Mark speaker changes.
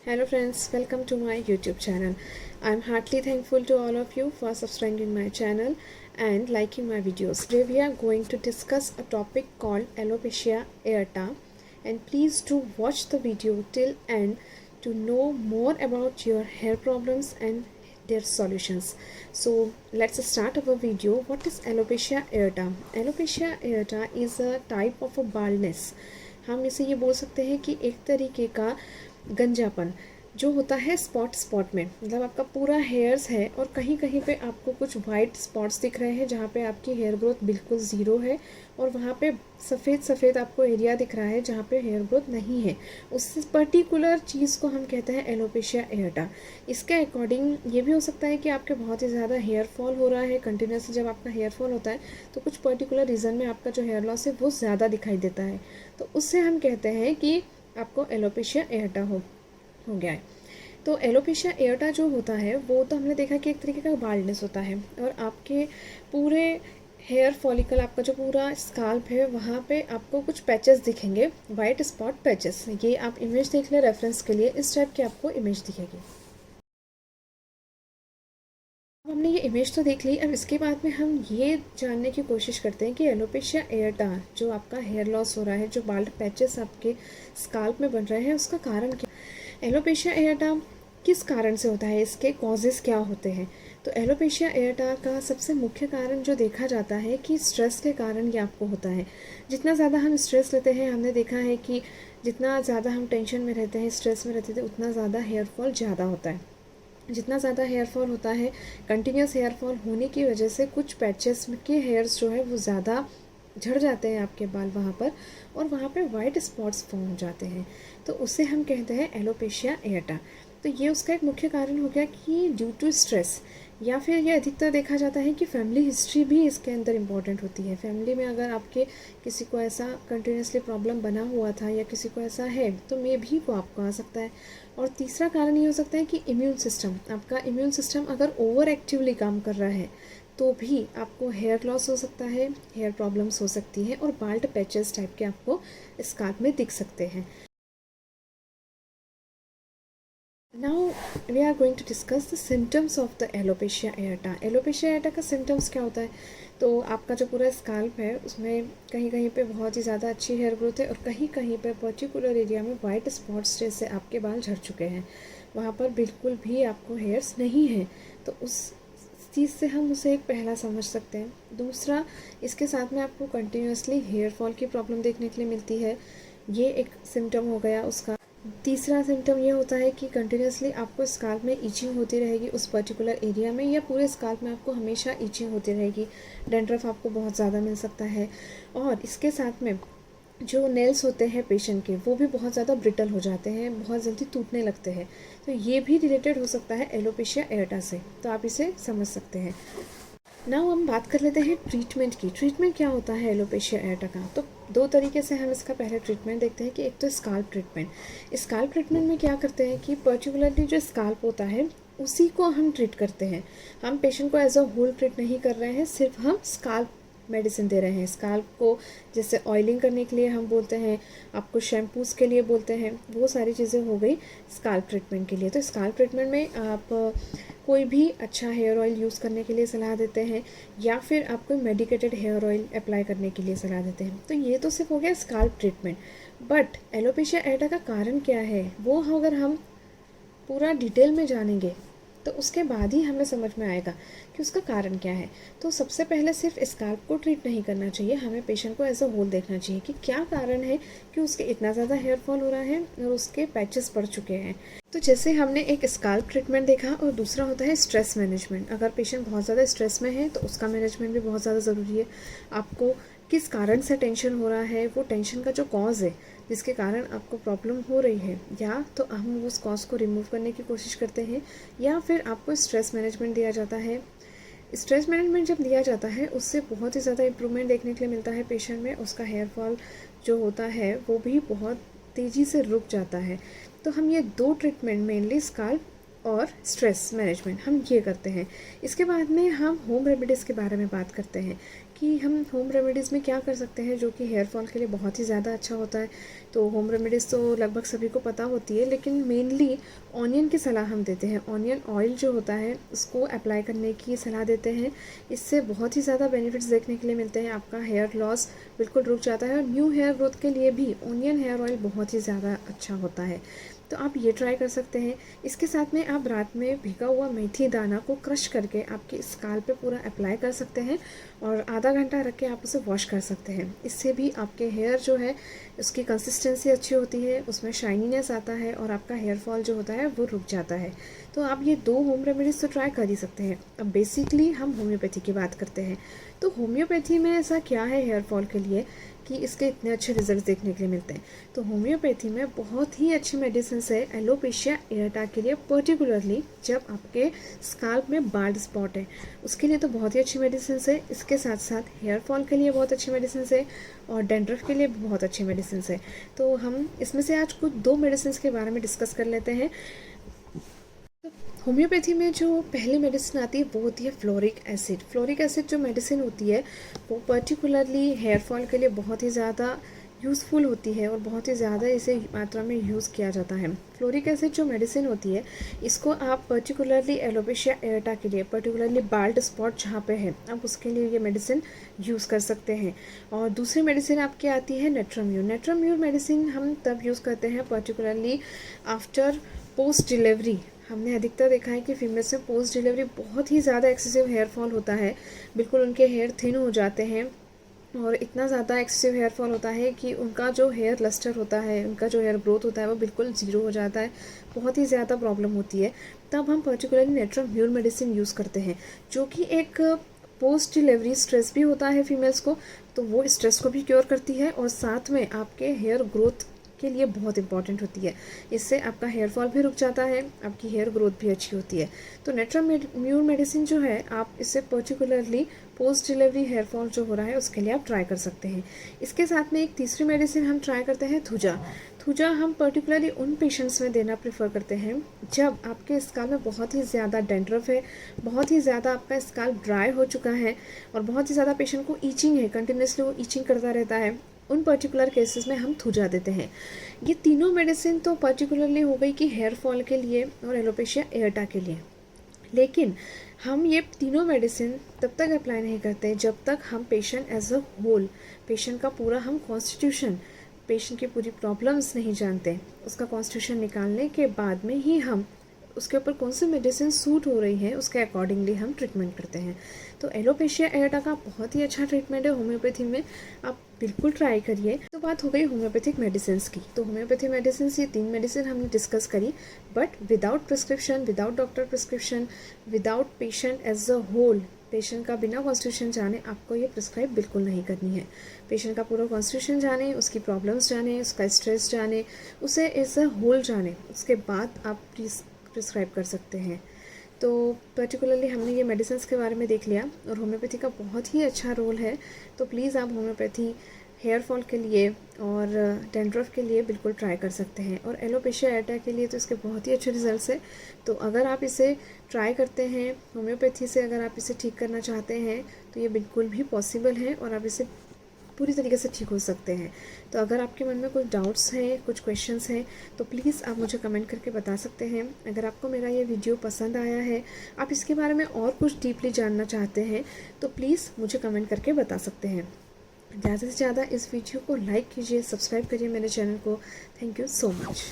Speaker 1: Hello friends, welcome to my YouTube channel. I'm heartily thankful to all of you for subscribing my channel and liking my videos. Today we are going to discuss a topic called alopecia areata, and please do watch the video till end to know more about your hair problems and their solutions. So let's start our video. What is alopecia areata? Alopecia areata is a type of a baldness. हम इसे ये बोल सकते हैं कि एक तरीके का गंजापन जो होता है स्पॉट स्पॉट में, मतलब आपका पूरा हेयर्स है और कहीं कहीं पे आपको कुछ वाइट स्पॉट्स दिख रहे हैं जहाँ पे आपकी हेयर ग्रोथ बिल्कुल ज़ीरो है, और वहाँ पे सफ़ेद सफ़ेद आपको एरिया दिख रहा है जहाँ पे हेयर ग्रोथ नहीं है। उस पर्टिकुलर चीज़ को हम कहते हैं एलोपेशिया एरेटा। इसके अकॉर्डिंग ये भी हो सकता है कि आपके बहुत ही ज़्यादा हेयर फॉल हो रहा है कंटिन्यूसली। जब आपका हेयर फॉल होता है तो कुछ पर्टिकुलर रीज़न में आपका जो हेयर लॉस है वो ज़्यादा दिखाई देता है, तो उससे हम कहते हैं कि आपको एलोपेशिया एरेटा हो गया है। तो एलोपेशिया एरेटा जो होता है वो तो हमने देखा कि एक तरीके का बाल्डनेस होता है, और आपके पूरे हेयर फॉलिकल, आपका जो पूरा स्काल्प है वहाँ पे आपको कुछ पैचेस दिखेंगे, वाइट स्पॉट पैचेस। ये आप इमेज देख लें रेफरेंस के लिए, इस टाइप की आपको इमेज दिखेगी। अब हमने ये इमेज तो देख ली, अब इसके बाद में हम ये जानने की कोशिश करते हैं कि एलोपेशिया एरेटा जो आपका हेयर लॉस हो रहा है, जो बाल्ड पैचेस आपके स्काल्प में बन रहे हैं, उसका कारण क्या। एलोपेशिया एरेटा किस कारण से होता है, इसके कॉजेज़ क्या होते हैं। तो एलोपेशिया एरेटा का सबसे मुख्य कारण जो देखा जाता है कि स्ट्रेस के कारण ये आपको होता है। जितना ज़्यादा हम स्ट्रेस लेते हैं, हमने देखा है कि जितना ज़्यादा हम टेंशन में रहते हैं, स्ट्रेस में रहते थे, उतना ज़्यादा हेयर फॉल ज़्यादा होता है। जितना ज़्यादा हेयर फॉल होता है, कंटिन्यूस हेयर फॉल होने की वजह से कुछ पैचेस के हेयर्स जो है वो ज़्यादा झड़ जाते हैं आपके बाल वहाँ पर, और वहाँ पे वाइट स्पॉट्स फॉर्म हो जाते हैं, तो उसे हम कहते हैं एलोपेशिया एरेटा। तो ये उसका एक मुख्य कारण हो गया कि ड्यू टू स्ट्रेस, या फिर ये अधिकतर देखा जाता है कि फैमिली हिस्ट्री भी इसके अंदर इम्पॉर्टेंट होती है। फैमिली में अगर आपके किसी को ऐसा कंटिन्यूसली प्रॉब्लम बना हुआ था या किसी को ऐसा है, तो मे भी वो आपको आ सकता है। और तीसरा कारण ये हो सकता है कि इम्यून सिस्टम, आपका इम्यून सिस्टम अगर ओवर एक्टिवली काम कर रहा है तो भी आपको हेयर लॉस हो सकता है, हेयर प्रॉब्लम्स हो सकती हैं, और बाल्ड पैचेस टाइप के आपको स्काल्प में दिख सकते हैं। Now we are going to discuss the symptoms of the alopecia areata. Alopecia areata का symptoms क्या होता है। तो आपका जो पूरा स्काल्प है उसमें कहीं कहीं पे बहुत ही ज़्यादा अच्छी हेयर ग्रोथ है, और कहीं कहीं पे पर्टिकुलर एरिया में वाइट स्पॉट्स जैसे आपके बाल झड़ चुके हैं, वहाँ पर बिल्कुल भी आपको हेयर्स नहीं है। तो उस चीज़ से हम उसे एक पहला समझ सकते हैं। दूसरा, इसके साथ में आपको कंटिन्यूसली हेयर फॉल की प्रॉब्लम देखने के लिए मिलती है, ये एक सिम्टम हो गया उसका। तीसरा सिम्टम ये होता है कि कंटिन्यूसली आपको स्काल्प में ईचिंग होती रहेगी उस पर्टिकुलर एरिया में, या पूरे स्काल्प में आपको हमेशा ईचिंग होती रहेगी। डैंड्रफ आपको बहुत ज़्यादा मिल सकता है, और इसके साथ में जो नेल्स होते हैं पेशेंट के वो भी बहुत ज़्यादा ब्रिटल हो जाते हैं, बहुत जल्दी टूटने लगते हैं। तो ये भी रिलेटेड हो सकता है एलोपेशिया एरेटा से, तो आप इसे समझ सकते हैं। नाउ हम बात कर लेते हैं ट्रीटमेंट की। ट्रीटमेंट क्या होता है एलोपेशिया एरेटा का। तो दो तरीके से हम इसका पहले ट्रीटमेंट देखते हैं कि एक तो स्काल्प ट्रीटमेंट। स्काल्प ट्रीटमेंट में क्या करते हैं कि पर्टिकुलरली जो स्काल्प होता है उसी को हम ट्रीट करते हैं। हम पेशेंट को एज अ होल ट्रीट नहीं कर रहे हैं, सिर्फ हम स्काल्प मेडिसिन दे रहे हैं। स्काल्प को जैसे ऑयलिंग करने के लिए हम बोलते हैं, आपको शैम्पूज़ के लिए बोलते हैं, वो सारी चीज़ें हो गई स्काल्प ट्रीटमेंट के लिए। तो स्काल्प ट्रीटमेंट में आप कोई भी अच्छा हेयर ऑयल यूज़ करने के लिए सलाह देते हैं, या फिर आप कोई मेडिकेटेड हेयर ऑयल अप्लाई करने के लिए सलाह देते हैं। तो ये तो सिर्फ हो गया scalp treatment. But alopecia areata का कारण क्या है वो अगर हम पूरा डिटेल में जानेंगे तो उसके बाद ही हमें समझ में आएगा कि उसका कारण क्या है। तो सबसे पहले सिर्फ स्काल्प को ट्रीट नहीं करना चाहिए, हमें पेशेंट को एज अ होल देखना चाहिए कि क्या कारण है कि उसके इतना ज़्यादा हेयर फॉल हो रहा है और उसके पैचेस पड़ चुके हैं। तो जैसे हमने एक स्काल्प ट्रीटमेंट देखा, और दूसरा होता है स्ट्रेस मैनेजमेंट। अगर पेशेंट बहुत ज़्यादा स्ट्रेस में है तो उसका मैनेजमेंट भी बहुत ज़्यादा ज़रूरी है। आपको किस कारण से टेंशन हो रहा है, वो टेंशन का जो कॉज है जिसके कारण आपको प्रॉब्लम हो रही है, या तो हम उस कॉज को रिमूव करने की कोशिश करते हैं, या फिर आपको स्ट्रेस मैनेजमेंट दिया जाता है। स्ट्रेस मैनेजमेंट जब दिया जाता है उससे बहुत ही ज़्यादा इम्प्रूवमेंट देखने के लिए मिलता है पेशेंट में। उसका हेयर फॉल जो होता है वो भी बहुत तेज़ी से रुक जाता है। तो हम ये दो ट्रीटमेंट, मेनली स्काल्प और स्ट्रेस मैनेजमेंट, हम ये करते हैं। इसके बाद में हम होम रेमेडीज़ के बारे में बात करते हैं कि हम होम रेमेडीज़ में क्या कर सकते हैं जो कि हेयर फॉल के लिए बहुत ही ज़्यादा अच्छा होता है। तो होम रेमेडीज़ तो लगभग सभी को पता होती है, लेकिन मेनली ऑनियन की सलाह हम देते हैं। ऑनियन ऑयल जो होता है उसको अप्लाई करने की सलाह देते हैं। इससे बहुत ही ज़्यादा बेनिफिट्स देखने के लिए मिलते हैं। आपका हेयर लॉस बिल्कुल रुक जाता है और न्यू हेयर ग्रोथ के लिए भी ऑनियन हेयर ऑयल बहुत ही ज़्यादा अच्छा होता है। तो आप ये ट्राई कर सकते हैं। इसके साथ में आप रात में भिगा हुआ मेथी दाना को क्रश करके आपके स्काल्प पे पूरा अप्लाई कर सकते हैं और आधा घंटा रख के आप उसे वॉश कर सकते हैं। इससे भी आपके हेयर जो है उसकी कंसिस्टेंसी अच्छी होती है, उसमें शाइनीनेस आता है और आपका हेयर फॉल जो होता है वो रुक जाता है। तो आप ये 2 होम रेमेडीज़ तो ट्राई कर ही सकते हैं। अब बेसिकली हम होम्योपैथी की बात करते हैं। तो होम्योपैथी में ऐसा क्या है हेयर फॉल के लिए कि इसके इतने अच्छे रिजल्ट देखने के लिए मिलते हैं। तो होम्योपैथी में बहुत ही अच्छी मेडिसिन है एलोपेशिया एरेटा के लिए, पर्टिकुलरली जब आपके स्काल्प में बाल्ड स्पॉट है उसके लिए तो बहुत ही अच्छी मेडिसिन है। इसके साथ साथ हेयर फॉल के लिए बहुत अच्छी मेडिसिन है और डेंड्रफ के लिए भी बहुत अच्छी मेडिसिन है। तो हम इसमें से आज कुछ 2 मेडिसिन के बारे में डिस्कस कर लेते हैं। होम्योपैथी में जो पहली मेडिसिन आती है वो होती है फ्लोरिक एसिड। फ्लोरिक एसिड जो मेडिसिन होती है वो पर्टिकुलरली हेयर फॉल के लिए बहुत ही ज़्यादा यूज़फुल होती है और बहुत ही ज़्यादा इसे मात्रा में यूज़ किया जाता है। फ्लोरिक एसिड जो मेडिसिन होती है इसको आप पर्टिकुलरली एलोपेशिया एरेटा के लिए, पर्टिकुलरली बाल्ड स्पॉट जहाँ पे है, आप उसके लिए ये मेडिसिन यूज़ कर सकते हैं। और दूसरी मेडिसिन आपकी आती है नेट्राम्यूर। नेट्राम्यूर मेडिसिन हम तब यूज़ करते हैं पर्टिकुलरली आफ्टर पोस्ट डिलीवरी। हमने अधिकतर देखा है कि फीमेल्स में पोस्ट डिलीवरी बहुत ही ज़्यादा एक्सेसिव हेयर फॉल होता है। बिल्कुल उनके हेयर थिन हो जाते हैं और इतना ज़्यादा एक्सेसिव हेयर फॉल होता है कि उनका जो हेयर लस्टर होता है, उनका जो हेयर ग्रोथ होता है वो बिल्कुल ज़ीरो हो जाता है। बहुत ही ज़्यादा प्रॉब्लम होती है। तब हम पर्टिकुलरली नेट्राम्यूर मेडिसिन यूज़ करते हैं जो कि एक पोस्ट डिलीवरी स्ट्रेस भी होता है फीमेल्स को, तो वो स्ट्रेस को भी क्योर करती है और साथ में आपके हेयर ग्रोथ के लिए बहुत इंपॉर्टेंट होती है। इससे आपका हेयर फॉल भी रुक जाता है, आपकी हेयर ग्रोथ भी अच्छी होती है। तो नेट्राम्यूर मेडिसिन जो है आप इससे particularly post delivery hair fall जो हो रहा है उसके लिए आप ट्राई कर सकते हैं। इसके साथ में एक तीसरी मेडिसिन हम ट्राई करते हैं थुजा। थुजा हम पर्टिकुलरली उन पेशेंट्स में देना प्रेफर करते हैं जब आपके स्काल्प में बहुत ही ज़्यादा डेंड्रफ है, बहुत ही ज़्यादा आपका स्काल्प ड्राई हो चुका है और बहुत ही ज़्यादा पेशेंट को ईचिंग है, कंटिन्यूसली वो ईचिंग करता रहता है। उन पर्टिकुलर केसेस में हम थुजा देते हैं। ये तीनों मेडिसिन तो पर्टिकुलरली हो गई कि हेयर फॉल के लिए और एलोपेशिया एरेटा के लिए, लेकिन हम ये तीनों मेडिसिन तब तक अप्लाई नहीं करते जब तक हम patient as a whole, patient का पूरा हम कॉन्स्टिट्यूशन, पेशेंट की पूरी प्रॉब्लम्स नहीं जानते। उसका कॉन्स्टिट्यूशन निकालने के बाद में ही हम उसके ऊपर कौन सी मेडिसिन सूट हो रही है उसके अकॉर्डिंगली हम ट्रीटमेंट करते हैं। तो एलोपेशिया एरेटा का बहुत ही अच्छा ट्रीटमेंट है होम्योपैथी में, आप बिल्कुल ट्राई करिए। तो बात हो गई होम्योपैथिक मेडिसिन की। तो होम्योपैथिक मेडिसिन ये 3 मेडिसिन हमने डिस्कस करी, but without prescription, without doctor prescription, without patient as a whole, patient का बिना कॉन्स्टिट्यूशन जाने आपको ये प्रिस्क्राइब बिल्कुल नहीं करनी है। पेशेंट का पूरा कॉन्स्टिट्यूशन जाने, उसकी प्रॉब्लम्स जाने, उसका स्ट्रेस जाने, उसे एज अ होल जाने, उसके बाद आप प्रिस्क्राइब कर सकते हैं। तो पर्टिकुलरली हमने ये मेडिसिन के बारे में देख लिया और होम्योपैथी का बहुत ही अच्छा रोल है। तो प्लीज़ आप होम्योपैथी हेयर फॉल के लिए और डेंड्रफ के लिए बिल्कुल ट्राई कर सकते हैं। और एलोपेशिया एरेटा के लिए तो इसके बहुत ही अच्छे रिजल्ट्स हैं। तो अगर आप इसे ट्राई करते हैं होम्योपैथी से, अगर आप इसे ठीक करना चाहते हैं तो ये बिल्कुल भी पॉसिबल है और आप इसे पूरी तरीके से ठीक हो सकते हैं। तो अगर आपके मन में कुछ डाउट्स हैं, कुछ क्वेश्चंस हैं, तो प्लीज़ आप मुझे कमेंट करके बता सकते हैं। अगर आपको मेरा ये वीडियो पसंद आया है, आप इसके बारे में और कुछ डीपली जानना चाहते हैं, तो प्लीज़ मुझे कमेंट करके बता सकते हैं। ज़्यादा से ज़्यादा इस वीडियो को लाइक कीजिए, सब्सक्राइब करिए मेरे चैनल को। Thank you so much.